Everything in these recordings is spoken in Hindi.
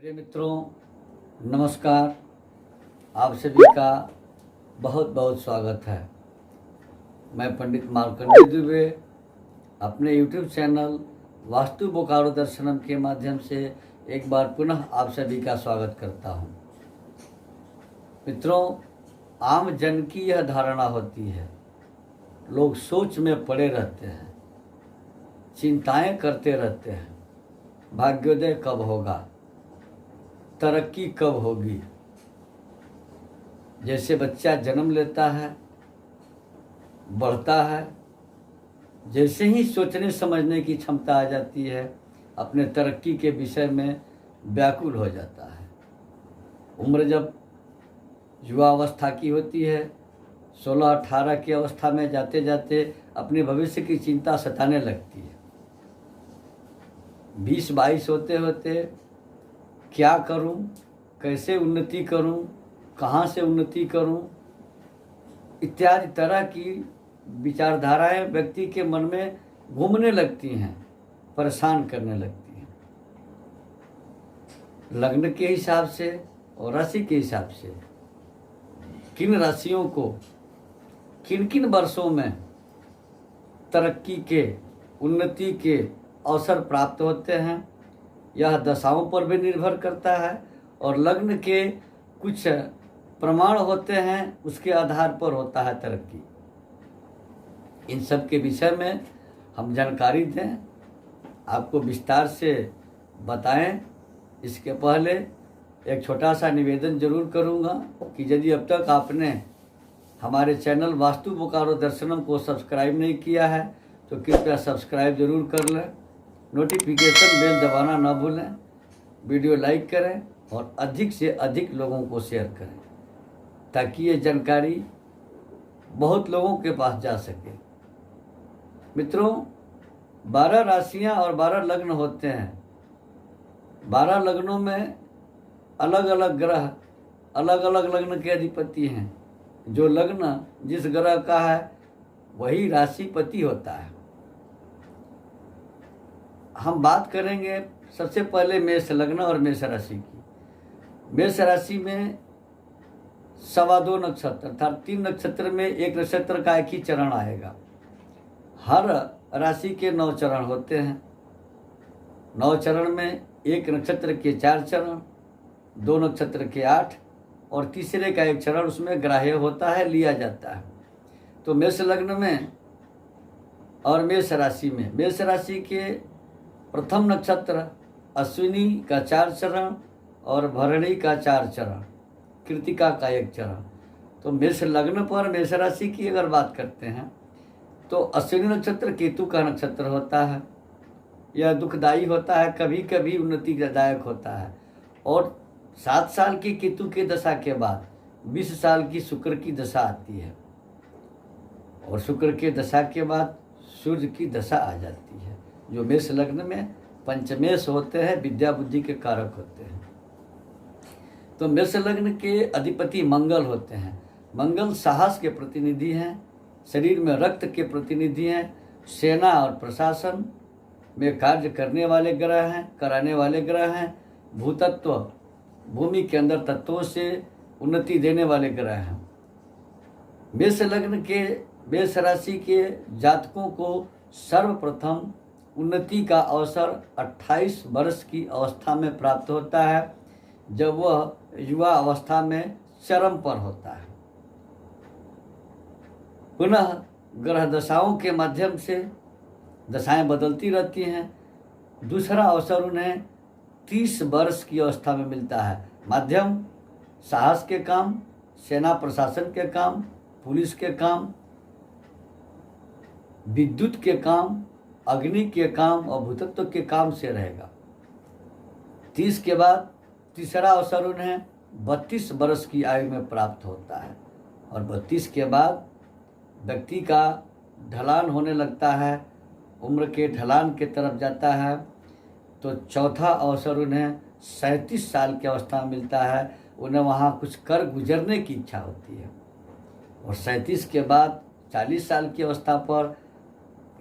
प्रिय मित्रों, नमस्कार। आप सभी का बहुत बहुत स्वागत है। मैं पंडित मार्कंडेय दुबे अपने YouTube चैनल वास्तु बोकारो दर्शनम के माध्यम से एक बार पुनः आप सभी का स्वागत करता हूं। मित्रों, आम जन की यह धारणा होती है, लोग सोच में पड़े रहते हैं, चिंताएं करते रहते हैं, भाग्योदय कब होगा, तरक्की कब होगी। जैसे बच्चा जन्म लेता है, बढ़ता है, जैसे ही सोचने समझने की क्षमता आ जाती है, अपने तरक्की के विषय में व्याकुल हो जाता है। उम्र जब युवा अवस्था की होती है, 16-18 की अवस्था में जाते जाते अपने भविष्य की चिंता सताने लगती है। 20-22 होते होते क्या करूं, कैसे उन्नति करूं, कहां से उन्नति करूं, इत्यादि तरह की विचारधाराएं व्यक्ति के मन में घूमने लगती हैं, परेशान करने लगती हैं। लग्न के हिसाब से और राशि के हिसाब से किन राशियों को किन किन वर्षों में तरक्की के, उन्नति के अवसर प्राप्त होते हैं, यह दशाओं पर भी निर्भर करता है और लग्न के कुछ प्रमाण होते हैं, उसके आधार पर होता है तरक्की। इन सब के विषय में हम जानकारी दें, आपको विस्तार से बताएं। इसके पहले एक छोटा सा निवेदन जरूर करूंगा कि यदि अब तक आपने हमारे चैनल वास्तु बोकारो दर्शनम को सब्सक्राइब नहीं किया है तो कृपया सब्सक्राइब जरूर कर लें, नोटिफिकेशन बेल दबाना ना भूलें, वीडियो लाइक करें और अधिक से अधिक लोगों को शेयर करें ताकि ये जानकारी बहुत लोगों के पास जा सके। मित्रों, 12 राशियां और 12 लग्न होते हैं। 12 लग्नों में अलग अलग ग्रह अलग अलग लग्न के अधिपति हैं। जो लग्न जिस ग्रह का है वही राशिपति होता है। हम बात करेंगे सबसे पहले मेष लग्न और मेष राशि की। मेष राशि में 2.25 नक्षत्र अर्थात 3 नक्षत्र में एक नक्षत्र का एक ही चरण आएगा। हर राशि के 9 चरण होते हैं। 9 चरण में एक नक्षत्र के 4 चरण, 2 नक्षत्र के 8 और तीसरे का एक चरण उसमें ग्राह्य होता है, लिया जाता है। तो मेष लग्न में और मेष राशि में, मेष राशि के प्रथम नक्षत्र अश्विनी का 4 चरण और भरणी का 4 चरण, कृतिका का 1 चरण। तो मेष लग्न पर मेष राशि की अगर बात करते हैं तो अश्विनी नक्षत्र केतु का नक्षत्र होता है। यह दुखदायी होता है, कभी कभी उन्नतिदायक होता है। और 7 साल की केतु की दशा के बाद 20 साल की शुक्र की दशा आती है और शुक्र के दशा के बाद सूर्य की दशा आ जाती है, जो मेष लग्न में पंचमेश होते हैं, विद्या बुद्धि के कारक होते हैं। तो मेष लग्न के अधिपति मंगल होते हैं। मंगल साहस के प्रतिनिधि हैं, शरीर में रक्त के प्रतिनिधि हैं, सेना और प्रशासन में कार्य करने वाले ग्रह हैं, कराने वाले ग्रह हैं, भूतत्व भूमि के अंदर तत्वों से उन्नति देने वाले ग्रह हैं। मेष लग्न के मेष राशि के जातकों को सर्वप्रथम उन्नति का अवसर 28 वर्ष की अवस्था में प्राप्त होता है, जब वह युवा अवस्था में चरम पर होता है। पुनः ग्रह दशाओं के माध्यम से दशाएं बदलती रहती हैं। दूसरा अवसर उन्हें 30 वर्ष की अवस्था में मिलता है। माध्यम साहस के काम, सेना प्रशासन के काम, पुलिस के काम, विद्युत के काम, अग्नि के काम और भूतत्व के काम से रहेगा। 30 के बाद तीसरा अवसर उन्हें 32 वर्ष की आयु में प्राप्त होता है और 32 के बाद व्यक्ति का ढलान होने लगता है, उम्र के ढलान के तरफ जाता है। तो चौथा अवसर उन्हें 37 साल की अवस्था में मिलता है। उन्हें वहाँ कुछ कर गुजरने की इच्छा होती है और 37 के बाद 40 साल की अवस्था पर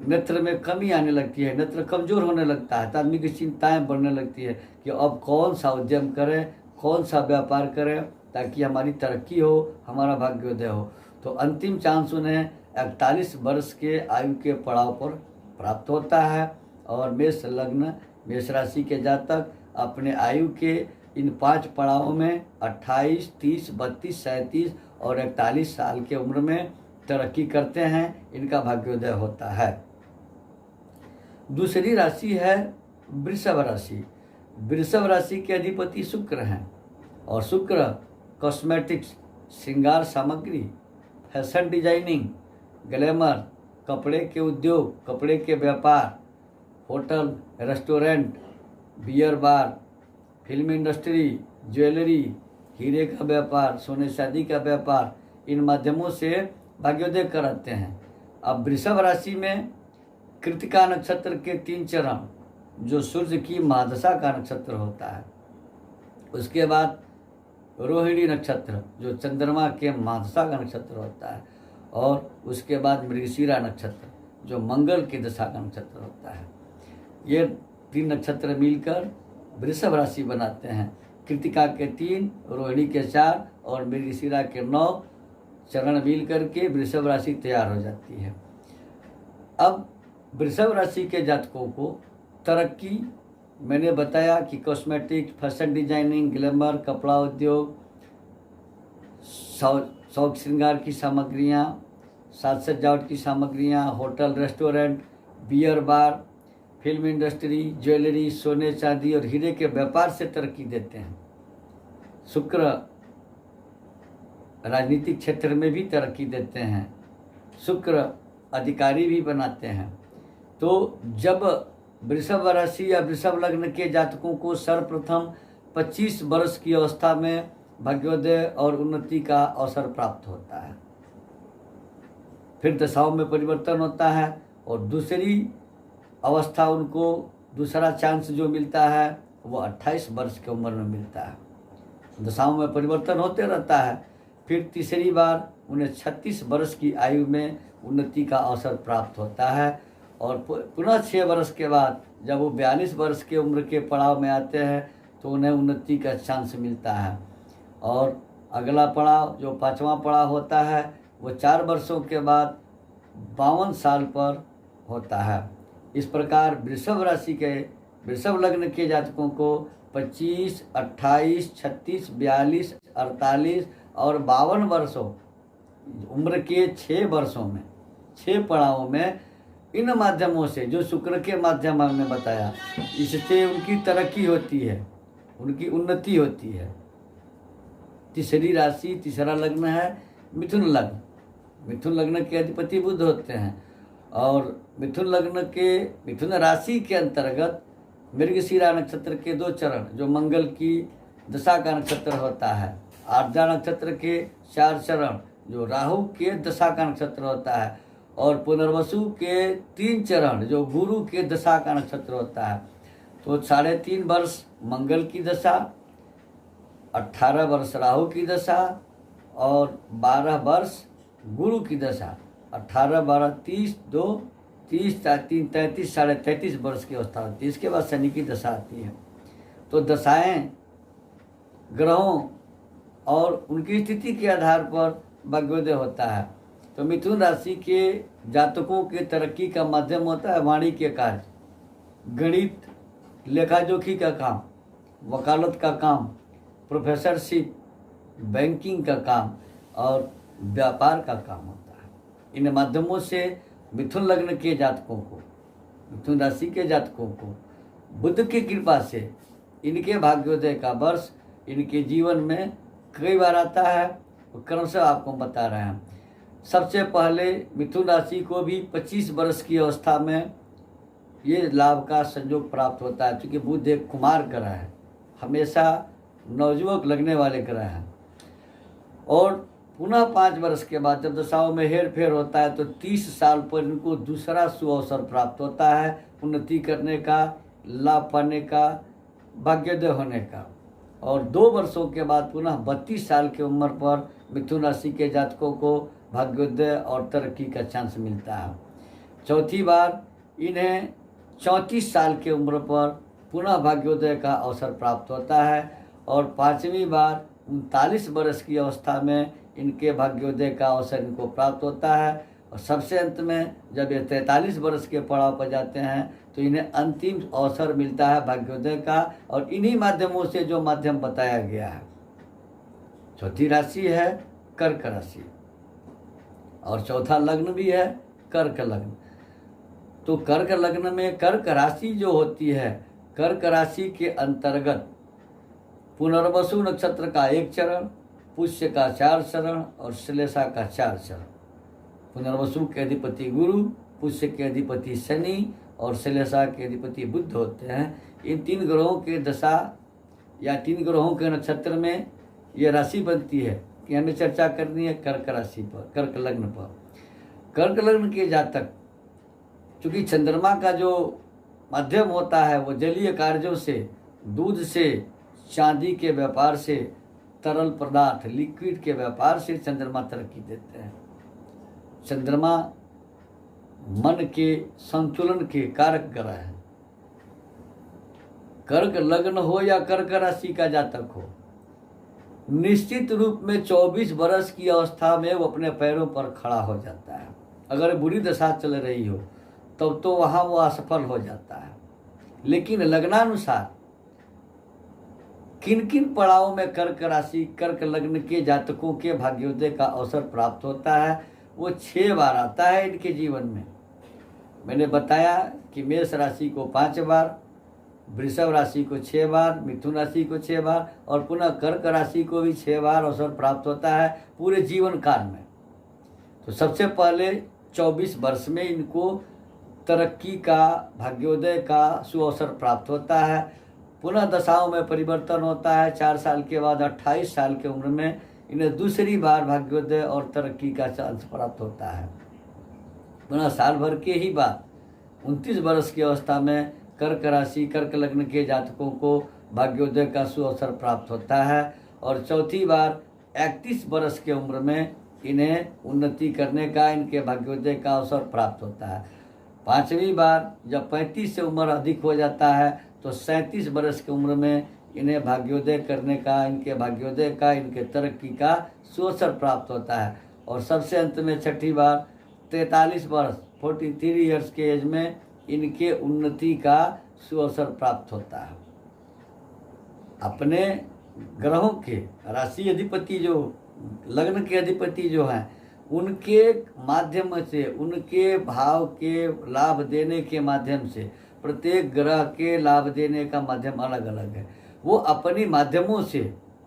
नेत्र में कमी आने लगती है, नेत्र कमज़ोर होने लगता है, तो आदमी की चिंताएं बढ़ने लगती है कि अब कौन सा उद्यम करें, कौन सा व्यापार करें ताकि हमारी तरक्की हो, हमारा भाग्योदय हो। तो अंतिम चांस उन्हें 41 वर्ष के आयु के पड़ाव पर प्राप्त होता है। और मेष लग्न मेष राशि के जातक अपने आयु के इन 5 पड़ावों में 28, 30, 32, 37 और 41 साल के उम्र में तरक्की करते हैं, इनका भाग्योदय होता है। दूसरी राशि है वृषभ राशि। वृषभ राशि के अधिपति शुक्र हैं और शुक्र कॉस्मेटिक्स, श्रृंगार सामग्री, फैशन डिजाइनिंग, ग्लैमर, कपड़े के उद्योग, कपड़े के व्यापार, hotel, restaurant, beer bar, film industry, jewellery, हीरे का व्यापार, सोने चांदी का व्यापार, इन माध्यमों से भाग्योदय कराते हैं। अब वृषभ राशि में कृतिका नक्षत्र के 3 चरण, जो सूर्य की महादशा का नक्षत्र होता है, उसके बाद रोहिणी नक्षत्र जो चंद्रमा के महादशा का नक्षत्र होता है, और उसके बाद मृगशिरा नक्षत्र जो मंगल की दशा का नक्षत्र होता है। ये 3 नक्षत्र मिलकर वृषभ राशि बनाते हैं। कृतिका के 3, रोहिणी के 4 और मृगशिरा के 9 चरण मिल करके वृषभ राशि तैयार हो जाती है। अब वृषभ राशि के जातकों को तरक्की मैंने बताया कि कॉस्मेटिक, फैशन डिजाइनिंग, ग्लैमर, कपड़ा उद्योग, शौक श्रृंगार की सामग्रियाँ, साज सजावट की सामग्रियाँ, hotel, restaurant, beer bar, film industry, jewellery, सोने चांदी और हीरे के व्यापार से तरक्की देते हैं। शुक्र राजनीतिक क्षेत्र में भी तरक्की देते हैं, शुक्र अधिकारी भी बनाते हैं। तो जब वृषभ राशि या वृषभ लग्न के जातकों को सर्वप्रथम 25 वर्ष की अवस्था में भाग्योदय और उन्नति का अवसर प्राप्त होता है, फिर दशाओं में परिवर्तन होता है और दूसरी अवस्था उनको दूसरा चांस जो मिलता है वो 28 वर्ष की उम्र में मिलता है। दशाओं में परिवर्तन होते रहता है, फिर तीसरी बार उन्हें 36 वर्ष की आयु में उन्नति का अवसर प्राप्त होता है और पुनः 6 वर्ष के बाद जब वो 42 वर्ष के उम्र के पड़ाव में आते हैं तो उन्हें उन्नति का चांस मिलता है। और अगला पड़ाव जो 5वां पड़ाव होता है वो 4 वर्षों के बाद 52 साल पर होता है। इस प्रकार वृषभ राशि के वृषभ लग्न के जातकों को 25, 28, 36, 42, 48 और 52 वर्षों उम्र के 6 वर्षों में 6 पड़ावों में इन माध्यमों से जो शुक्र के माध्यम हमने बताया, इससे उनकी तरक्की होती है, उनकी उन्नति होती है। तीसरी राशि, तीसरा लग्न है मिथुन लग्न। मिथुन लग्न के अधिपति बुध होते हैं और मिथुन राशि के अंतर्गत मृगशिरा नक्षत्र के 2 चरण जो मंगल की दशा का नक्षत्र होता है, आर्द्रा नक्षत्र के 4 चरण जो राहु के दशा का नक्षत्र होता है और पुनर्वसु के 3 चरण जो गुरु के दशा का नक्षत्र होता है। तो 3.5 वर्ष मंगल की दशा, 18 वर्ष राहु की दशा और 12 वर्ष गुरु की दशा, 18, 12, 30, 2, 30, 3, 33, 33.5 वर्ष की अवस्था होती है। इसके बाद शनि की दशा आती है। तो दशाएं ग्रहों और उनकी स्थिति के आधार पर भाग्योदय होता है। तो मिथुन राशि के जातकों के तरक्की का माध्यम होता है वाणी के कार्य, गणित, लेखा जोखी का काम, वकालत का काम, प्रोफेसरशिप, बैंकिंग का काम और व्यापार का काम होता है। इन माध्यमों से मिथुन लग्न के जातकों को, मिथुन राशि के जातकों को बुध की कृपा से इनके भाग्योदय का वर्ष इनके जीवन में कई बार आता है। क्रमशः आपको बता रहे हैं। सबसे पहले मिथुन राशि को भी 25 वर्ष की अवस्था में ये लाभ का संयोग प्राप्त होता है, क्योंकि बुध एक कुमार ग्रह है, हमेशा नवयुवक लगने वाले ग्रह हैं। और पुनः 5 वर्ष के बाद जब दशाओं में हेर फेर होता है तो 30 साल पर इनको दूसरा सुअवसर प्राप्त होता है उन्नति करने का, लाभ पाने का, भाग्योदय होने का। और 2 वर्षों के बाद पुनः 32 साल की उम्र पर मिथुन राशि के जातकों को भाग्योदय और तरक्की का चांस मिलता है। चौथी बार इन्हें 34 साल की उम्र पर पुनः भाग्योदय का अवसर प्राप्त होता है और पांचवी बार 39 वर्ष की अवस्था में इनके भाग्योदय का अवसर इनको प्राप्त होता है और सबसे अंत में जब ये 43 वर्ष के पड़ाव पर जाते हैं तो इन्हें अंतिम अवसर मिलता है भाग्योदय का। और इन्हीं माध्यमों से जो माध्यम बताया गया है, चौथी राशि है कर्क राशि और चौथा लग्न भी है कर्क लग्न। तो कर्क लग्न में कर्क राशि जो होती है, कर्क राशि के अंतर्गत पुनर्वसु नक्षत्र का 1 चरण, पुष्य का 4 चरण और श्लेषा का 4 चरण। पुनर्वसु के अधिपति गुरु, पुष्य के अधिपति शनि और श्लेषा के अधिपति बुध होते हैं। इन 3 ग्रहों के दशा या 3 ग्रहों के नक्षत्र में ये राशि बनती है कि हमें चर्चा करनी है कर्क राशि पर, कर्क लग्न पर। कर्क लग्न के जातक, चूँकि चंद्रमा का जो माध्यम होता है वो जलीय कार्यों से, दूध से, चांदी के व्यापार से, तरल पदार्थ लिक्विड के व्यापार से चंद्रमा तरक्की देते हैं। चंद्रमा मन के संतुलन के कारक ग्रह है। कर्क लग्न हो या कर्क राशि का जातक हो, निश्चित रूप में 24 वर्ष की अवस्था में वो अपने पैरों पर खड़ा हो जाता है। अगर बुरी दशा चल रही हो तब तो वहाँ वो असफल हो जाता है। लेकिन लग्नानुसार किन किन पड़ावों में कर्क राशि, कर्क लग्न के जातकों के भाग्योदय का अवसर प्राप्त होता है, वो 6 बार आता है इनके जीवन में। मैंने बताया कि मेष राशि को 5 बार, वृषभ राशि को 6 बार, मिथुन राशि को 6 बार और पुनः कर्क राशि को भी 6 बार अवसर प्राप्त होता है पूरे जीवन काल में। तो सबसे पहले 24 वर्ष में इनको तरक्की का, भाग्योदय का सुअवसर प्राप्त होता है। पुनः दशाओं में परिवर्तन होता है। 4 साल के बाद 28 साल की उम्र में इन्हें दूसरी बार भाग्योदय और तरक्की का चांस प्राप्त होता है। पुनः साल भर के ही बाद 29 वर्ष की अवस्था में कर्क राशि, कर्क लग्न के जातकों को भाग्योदय का सुअवसर प्राप्त होता है और चौथी बार 31 वर्ष की उम्र में इन्हें उन्नति करने का, इनके भाग्योदय का अवसर प्राप्त होता है। पांचवी बार जब 35 से उम्र अधिक हो जाता है तो 37 वर्ष की उम्र में इन्हें भाग्योदय करने का, इनके भाग्योदय का, इनके तरक्की का सुअवसर प्राप्त होता है। और सबसे अंत में छठी बार 43 वर्ष 43 ईयर्स के एज में इनके उन्नति का सुअवसर प्राप्त होता है। अपने ग्रहों के राशि अधिपति जो लग्न के अधिपति जो हैं उनके माध्यम से, उनके भाव के लाभ देने के माध्यम से, प्रत्येक ग्रह के लाभ देने का माध्यम अलग अलग है। वो अपनी माध्यमों से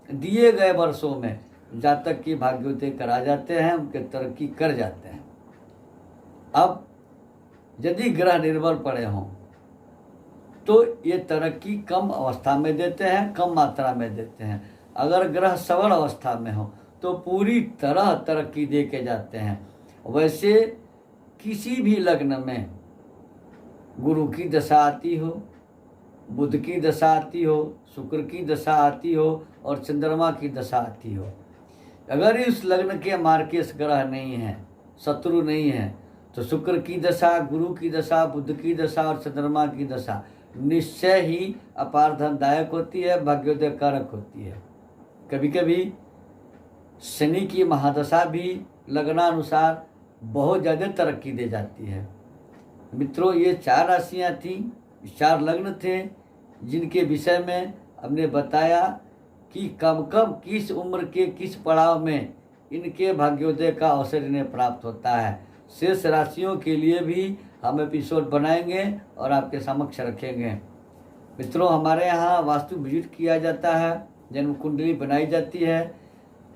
दिए गए वर्षों में जातक की भाग्योदय करा जाते हैं, उनके तरक्की कर जाते हैं। अब यदि ग्रह निर्बल पड़े हों तो ये तरक्की कम अवस्था में देते हैं, कम मात्रा में देते हैं। अगर ग्रह सबल अवस्था में हो तो पूरी तरह तरक्की दे के जाते हैं। वैसे किसी भी लग्न में गुरु की दशा आती हो, बुध की दशा आती हो, शुक्र की दशा आती हो और चंद्रमा की दशा आती हो, अगर इस लग्न के मार्केश ग्रह नहीं है, शत्रु नहीं है, तो शुक्र की दशा, गुरु की दशा, बुध की दशा और चंद्रमा की दशा निश्चय ही अपार धनदायक होती है, भाग्योदय कारक होती है। कभी कभी शनि की महादशा भी लग्नानुसार बहुत ज़्यादा तरक्की दे जाती है। मित्रों, ये 4 राशियाँ थीं, 4 लग्न थे जिनके विषय में हमने बताया कि कब कब किस उम्र के किस पड़ाव में इनके भाग्योदय का अवसर इन्हें प्राप्त होता है। शेष राशियों के लिए भी हम एपिसोड बनाएंगे और आपके समक्ष रखेंगे। मित्रों, हमारे यहाँ वास्तु विजिट किया जाता है, जन्म कुंडली बनाई जाती है,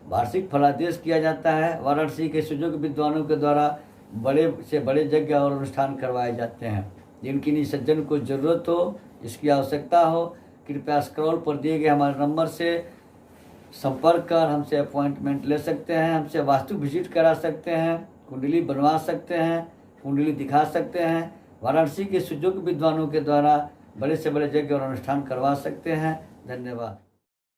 वार्षिक फलादेश किया जाता है। वाराणसी के सुजोग विद्वानों के द्वारा बड़े से बड़े यज्ञ और अनुष्ठान करवाए जाते हैं। जिनकी नि सज्जन को ज़रूरत हो, इसकी आवश्यकता हो, कृपया स्क्रॉल पर दिए गए हमारे नंबर से संपर्क कर हमसे अपॉइंटमेंट ले सकते हैं, हमसे वास्तु विजिट करा सकते हैं, कुंडली बनवा सकते हैं, कुंडली दिखा सकते हैं। वाराणसी के सुजोग विद्वानों के द्वारा बड़े से बड़े यज्ञ और अनुष्ठान करवा सकते हैं। धन्यवाद।